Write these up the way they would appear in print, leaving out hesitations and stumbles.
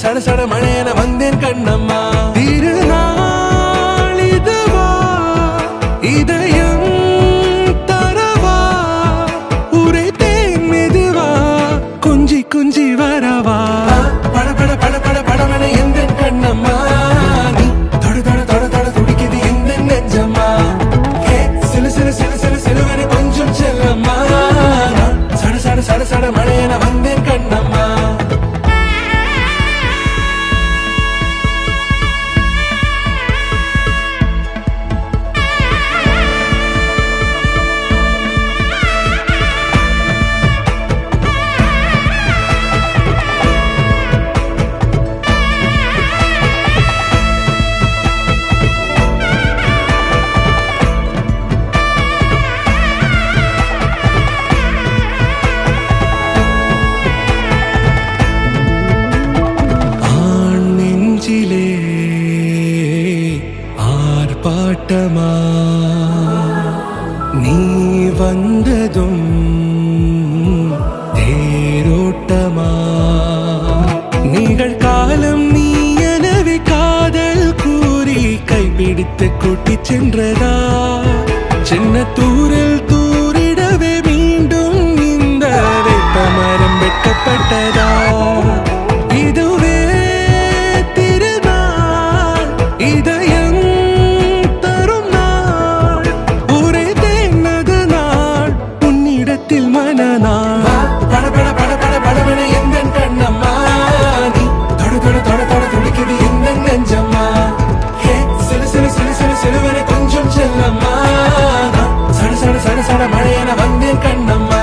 சட சட மழையென வந்தேன் கண்ணம்மா. திருநாள் இதுவா இதயம் தரவா உரைத்தேன் மெதுவா கொஞ்சி கொஞ்சி வரவா பட பட பட பட படவென எந்தன் கண்ணம்மா. நீ தொட தொட தொட தொட துடிக்குது எந்த நெஞ்சம்மா. சிலு சிலு சிலு சிலு சிலுவென கொஞ்சம் செல்லம்மா. சட சட சட சட மழையென வந்தேன் கண்ணம்மா. ஆர்ப்பாட்டமா நீ வந்ததும் தேரோட்டமா நிகழ்காலம் நீ எனவே காதல் கூறி கைப்பிடித்து கூட்டிச் சென்றதா. சின்ன தூரில் தூரிடவே மீண்டும் இந்த வேப்பமரம் வெட்டப்பட்டதா. இதுவே திருநாள் இதயம் தரும் நாள் உரைத்தேனது நாள் உன்னிடத்தில் மனநாள். பட பட பட பட படவென எந்தன் கண்ணம்மா. நீ தொட தொட தொட தொட துடிக்குது எந்த நெஞ்சம்மா. சிலு சிலு சிலு சிலு சிலுவென கொஞ்சம் செல்லம்மா. சட சட சட சட மழையென வந்தேன் கண்ணம்மா.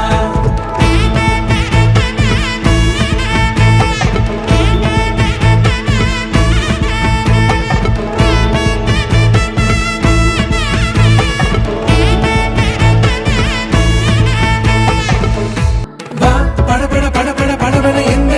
பட பட பட பட படவென எந்த